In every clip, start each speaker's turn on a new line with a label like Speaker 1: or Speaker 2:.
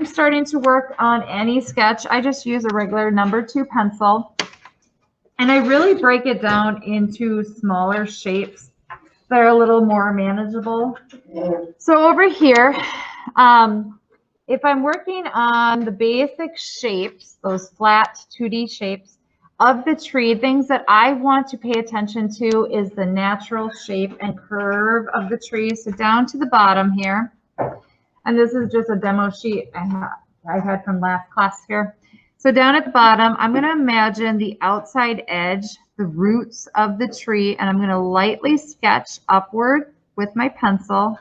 Speaker 1: starting to work on any sketch, I just use a regular #2 pencil. And I really break it down into smaller shapes that are a little more manageable. So over here, if I'm working on the basic shapes, those flat 2D shapes of the tree, things that I want to pay attention to is the natural shape and curve of the tree. So down to the bottom here, and this is just a demo sheet I had from last class here. So down at the bottom, I'm going to imagine the outside edge, the roots of the tree, and I'm going to lightly sketch upward with my pencil.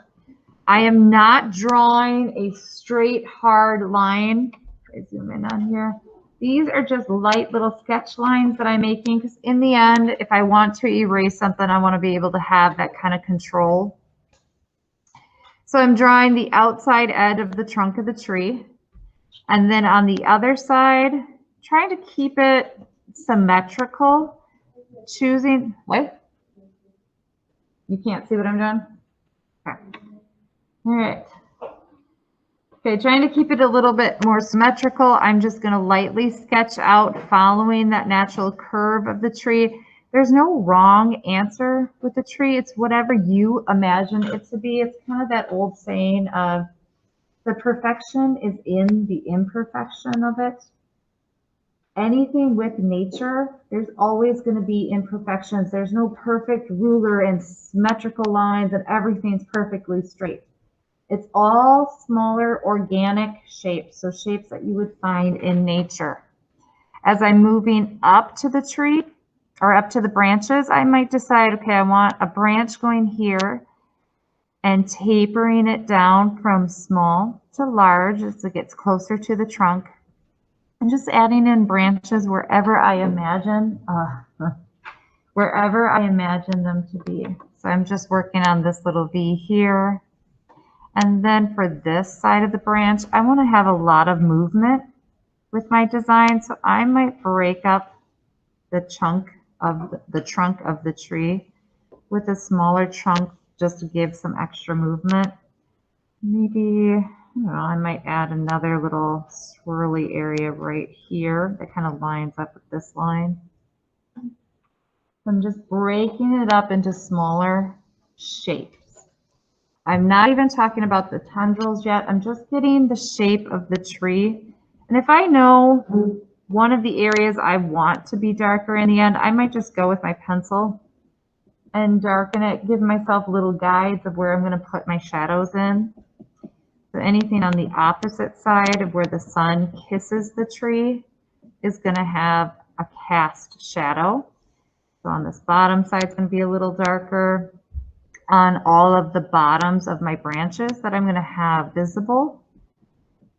Speaker 1: I am not drawing a straight, hard line. I zoom in on here. These are just light little sketch lines that I'm making because in the end, if I want to erase something, I want to be able to have that kind of control. So I'm drawing the outside edge of the trunk of the tree. And then on the other side, trying to keep it symmetrical, choosing, what? You can't see what I'm doing? Okay. All right. Okay, trying to keep it a little bit more symmetrical. I'm just going to lightly sketch out following that natural curve of the tree. There's no wrong answer with the tree. It's whatever you imagine it to be. It's kind of that old saying of the perfection is in the imperfection of it. Anything with nature, there's always going to be imperfections. There's no perfect ruler and symmetrical lines and everything's perfectly straight. It's all smaller organic shapes, so shapes that you would find in nature. As I'm moving up to the tree or up to the branches, I might decide, okay, I want a branch going here and tapering it down from small to large as it gets closer to the trunk. And just adding in branches wherever I imagine them to be. So I'm just working on this little V here. And then for this side of the branch, I want to have a lot of movement with my design. So I might break up the trunk of the tree with a smaller trunk just to give some extra movement. Maybe, I don't know, I might add another little swirly area right here that kind of lines up with this line. I'm just breaking it up into smaller shapes. I'm not even talking about the tendrils yet. I'm just getting the shape of the tree. And if I know one of the areas I want to be darker in the end, I might just go with my pencil and darken it, give myself little guides of where I'm going to put my shadows in. So anything on the opposite side of where the sun kisses the tree is going to have a cast shadow. So on this bottom side, it's going to be a little darker. On all of the bottoms of my branches that I'm going to have visible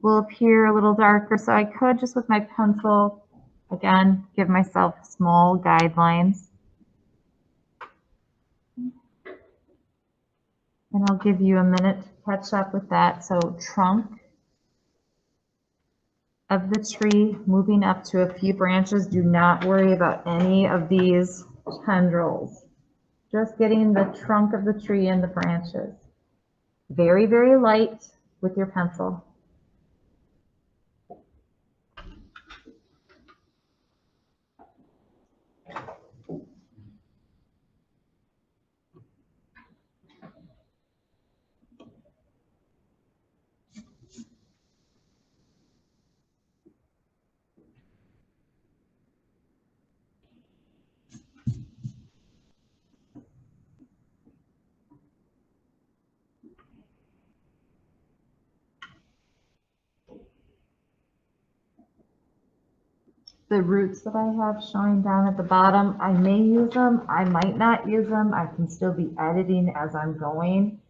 Speaker 1: will appear a little darker. So I could just with my pencil, again, give myself small guidelines. And I'll give you a minute to catch up with that. So trunk of the tree, moving up to a few branches. Do not worry about any of these tendrils. Just getting the trunk of the tree and the branches. Very, very light with your pencil. The roots that I have showing down at the bottom, I may use them, I might not use them. I can still be editing as I'm going.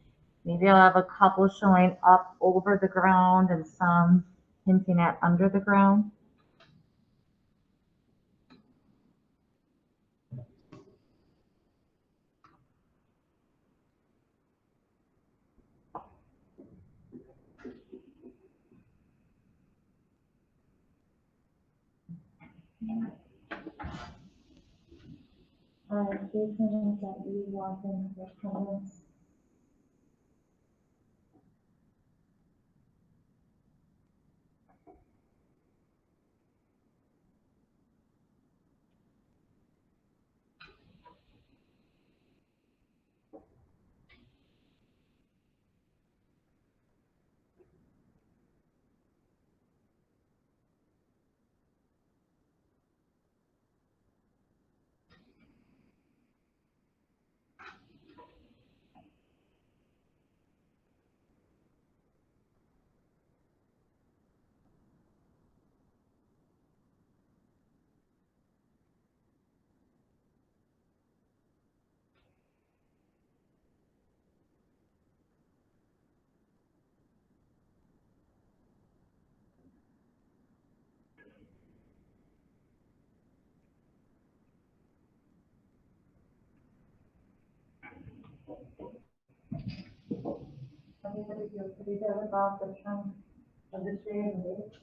Speaker 1: Maybe I'll have a couple showing up over the ground and some hinting at under the ground. Jason, that you want in the comments. you feel pretty good about the trunk of the tree and the base?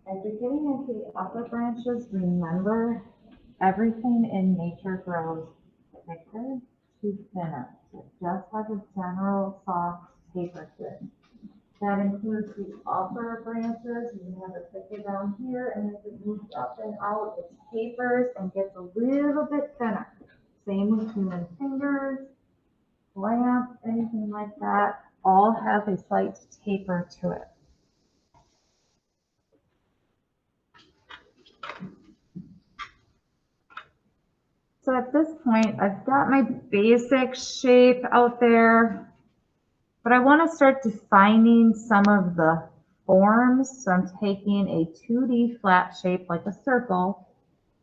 Speaker 1: As you're getting into the upper branches, remember everything in nature grows thicker to thinner. It just has a general soft taper to it. That includes the upper branches. You have it thicker down here, and as it moves up and out, it tapers and gets a little bit thinner. Same with human fingers, plants, anything like that, all have a slight taper to it. So at this point, I've got my basic shape out there, but I want to start defining some of the forms. So I'm taking a 2D flat shape like a circle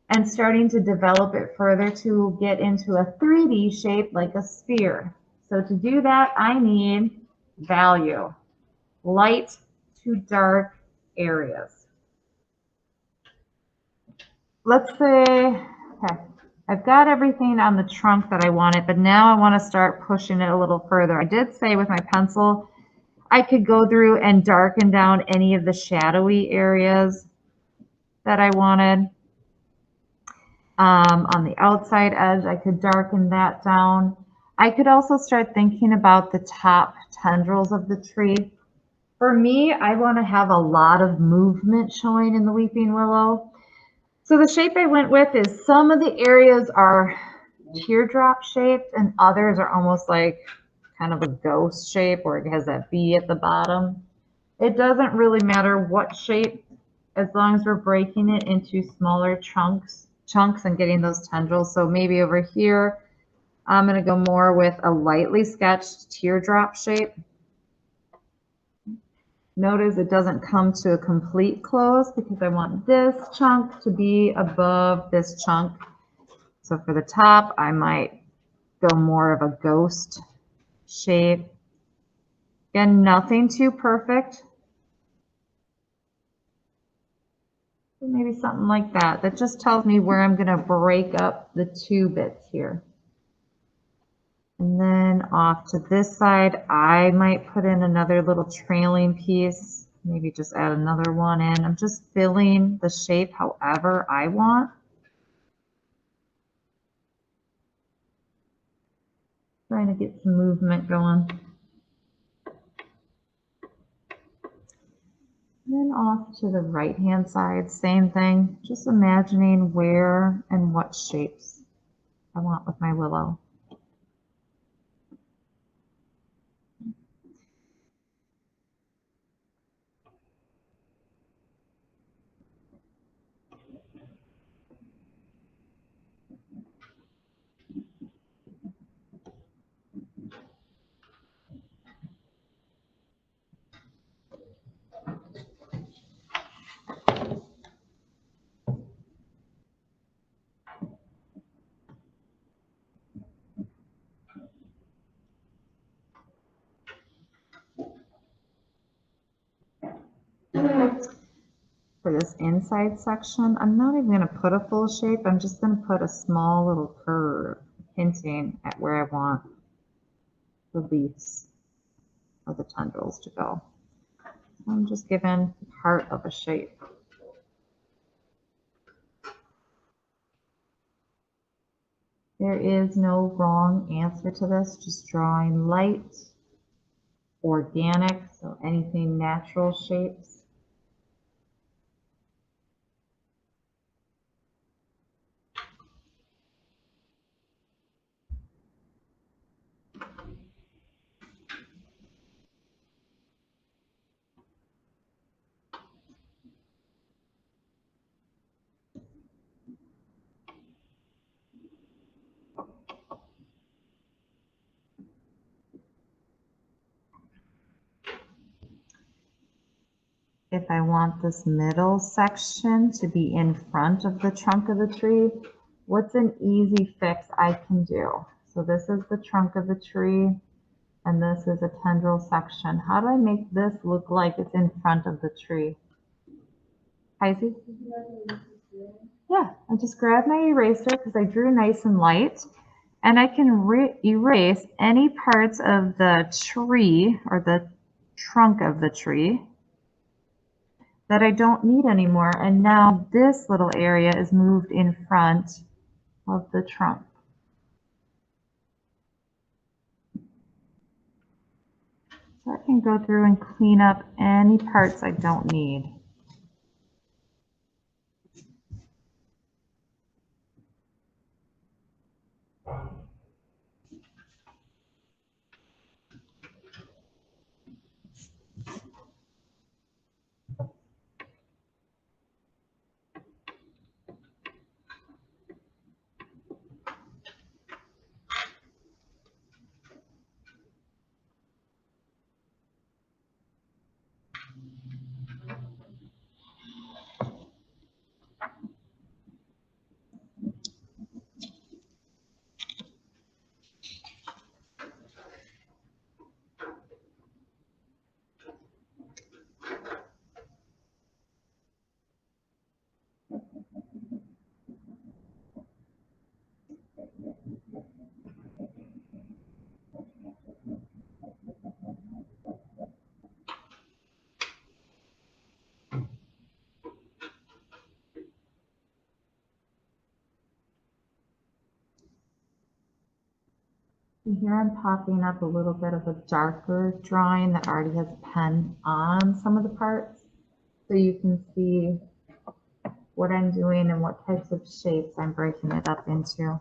Speaker 1: and starting to develop it further to get into a 3D shape like a sphere. So to do that, I need value, light to dark areas. Let's say, okay, I've got everything on the trunk that I wanted, but now I want to start pushing it a little further. I did say with my pencil, I could go through and darken down any of the shadowy areas that I wanted. On the outside edge, I could darken that down. I could also start thinking about the top tendrils of the tree. For me, I want to have a lot of movement showing in the weeping willow. So the shape I went with is some of the areas are teardrop shaped and others are almost like kind of a ghost shape where it has that V at the bottom. It doesn't really matter what shape as long as we're breaking it into smaller chunks and getting those tendrils. So maybe over here, I'm going to go more with a lightly sketched teardrop shape. Notice it doesn't come to a complete close because I want this chunk to be above this chunk. So for the top, I might go more of a ghost shape. Again, nothing too perfect. Maybe something like that. That just tells me where I'm going to break up the two bits here. And then off to this side, I might put in another little trailing piece. Maybe just add another one in. I'm just filling the shape however I want. Trying to get some movement going. And then off to the right-hand side, same thing. Just imagining where and what shapes I want with my willow. for this inside section, I'm not even going to put a full shape. I'm just going to put a small little curve hinting at where I want the leaves or the tendrils to go. So I'm just giving part of a shape. There is no wrong answer to this, just drawing light, organic, so anything natural shapes. If I want this middle section to be in front of the trunk of the tree, what's an easy fix I can do? So this is the trunk of the tree, and this is a tendril section. How do I make this look like it's in front of the tree? Heisey? Yeah, I just grab my eraser because I drew nice and light, and I can erase any parts of the tree or the trunk of the tree that I don't need anymore. And now this little area is moved in front of the trunk. So I can go through and clean up any parts I don't need. Here I'm popping up a little bit of a darker drawing that already has a pen on some of the parts, so you can see what I'm doing and what types of shapes I'm breaking it up into.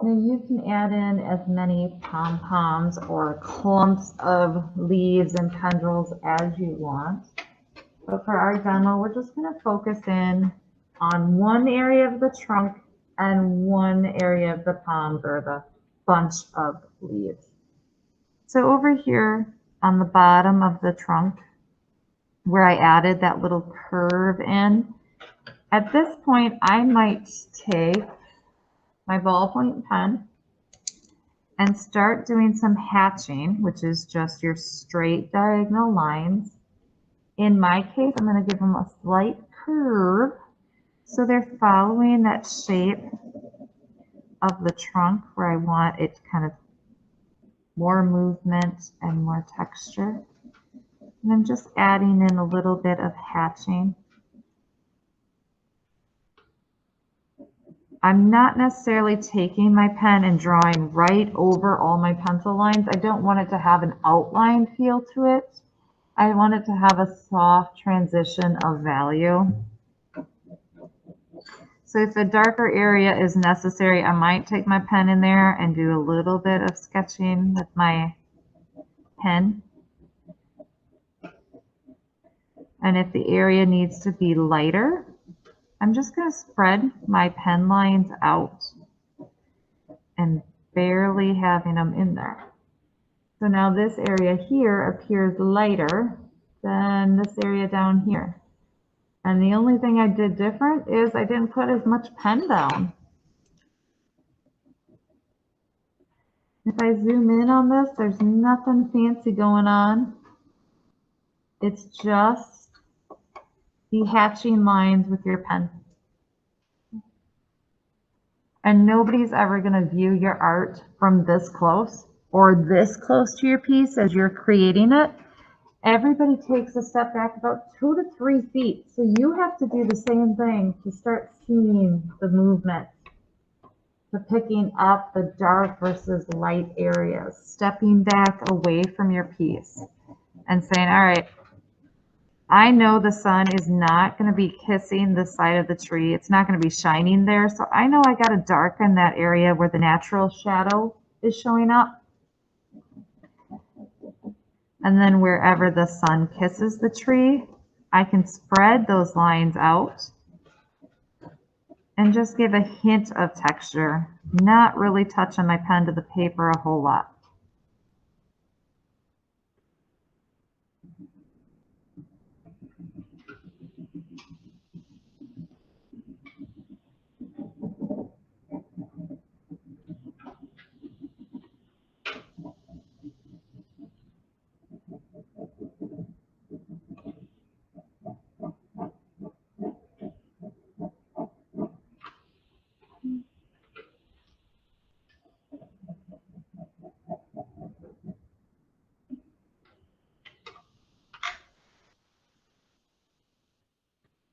Speaker 1: Now you can add in as many pom-poms or clumps of leaves and tendrils as you want. But for our demo, we're just going to focus in on one area of the trunk and one area of the palms or the bunch of leaves. So over here on the bottom of the trunk, where I added that little curve in, at this point, I might take my ballpoint pen and start doing some hatching, which is just your straight diagonal lines. In my case, I'm going to give them a slight curve So they're following that shape of the trunk where I want it kind of more movement and more texture. And I'm just adding in a little bit of hatching. I'm not necessarily taking my pen and drawing right over all my pencil lines. I don't want it to have an outline feel to it. I want it to have a soft transition of value. So if a darker area is necessary, I might take my pen in there and do a little bit of sketching with my pen. And if the area needs to be lighter, I'm just going to spread my pen lines out and barely having them in there. So now this area here appears lighter than this area down here. And the only thing I did different is I didn't put as much pen down. If I zoom in on this, there's nothing fancy going on. It's just the hatching lines with your pen. And nobody's ever going to view your art from this close or this close to your piece as you're creating it. Everybody takes a step back about 2 to 3 feet. So you have to do the same thing to start seeing the movement, to picking up the dark versus light areas, stepping back away from your piece and saying, all right, I know the sun is not going to be kissing the side of the tree. It's not going to be shining there. So I know I got to darken that area where the natural shadow is showing up. And then wherever the sun kisses the tree, I can spread those lines out and just give a hint of texture, not really touching my pen to the paper a whole lot.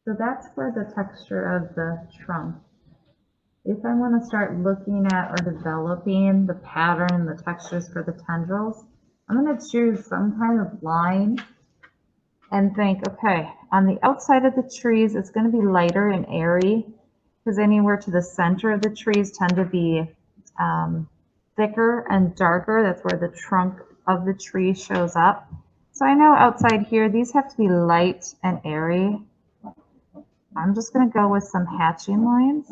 Speaker 1: So that's for the texture of the trunk. If I want to start looking at or developing the pattern and the textures for the tendrils, I'm going to choose some kind of line and think, okay, on the outside of the trees, it's going to be lighter and airy because anywhere to the center of the trees tend to be thicker and darker. That's where the trunk of the tree shows up. So I know outside here, these have to be light and airy. I'm just going to go with some hatching lines.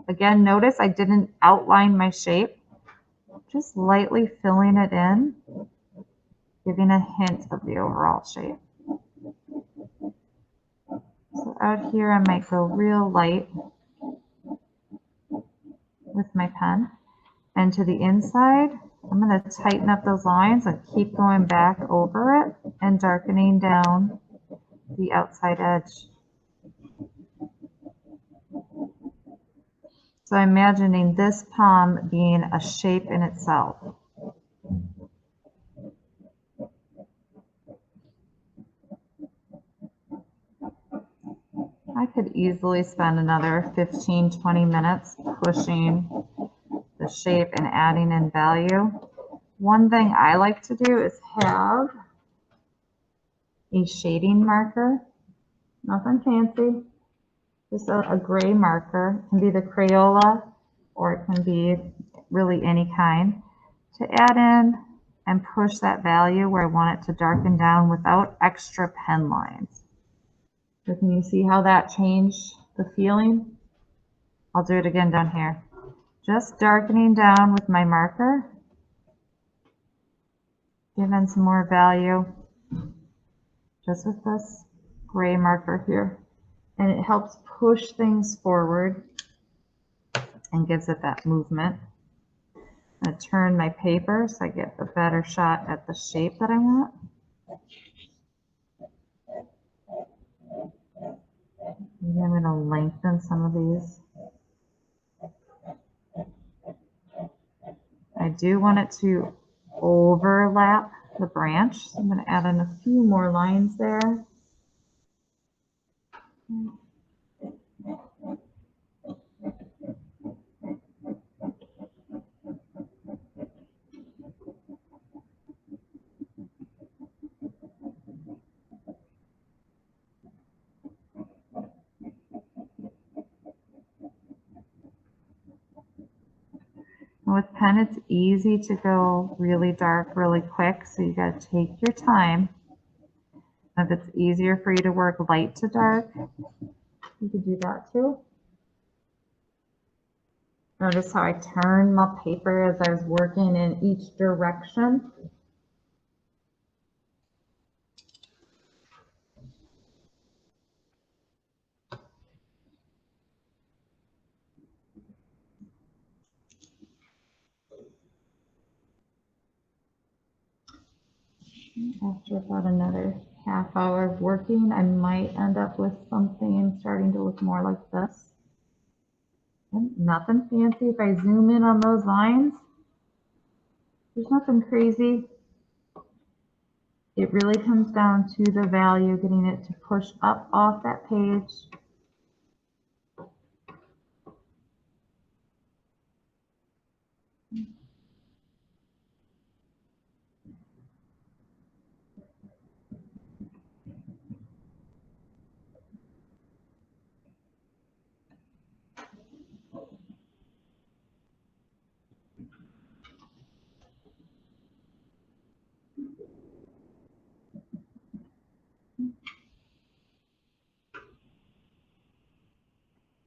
Speaker 1: Again, notice I didn't outline my shape, just lightly filling it in, giving a hint of the overall shape. So out here, I might go real light with my pen. And to the inside, I'm going to tighten up those lines and keep going back over it and darkening down the outside edge. So imagining this palm being a shape in itself. I could easily spend another 15-20 minutes pushing the shape and adding in value. One thing I like to do is have a shading marker, nothing fancy, just a gray marker. It can be the Crayola or it can be really any kind, to add in and push that value where I want it to darken down without extra pen lines. So can you see how that changed the feeling? I'll do it again down here. Just darkening down with my marker, giving some more value just with this gray marker here. And it helps push things forward and gives it that movement. I'm going to turn my paper so I get a better shot at the shape that I want. Maybe I'm going to lengthen some of these. I do want it to overlap the branch, so I'm going to add in a few more lines there. With pen, it's easy to go really dark really quick, so you got to take your time. If it's easier for you to work light to dark, you could do that too. Notice how I turned my paper as I was working in each direction. After about another half hour of working, I might end up with something starting to look more like this. And nothing fancy. If I zoom in on those lines, there's nothing crazy. It really comes down to the value, getting it to push up off that page.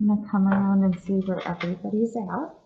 Speaker 1: I'm going to come around and see where everybody's at.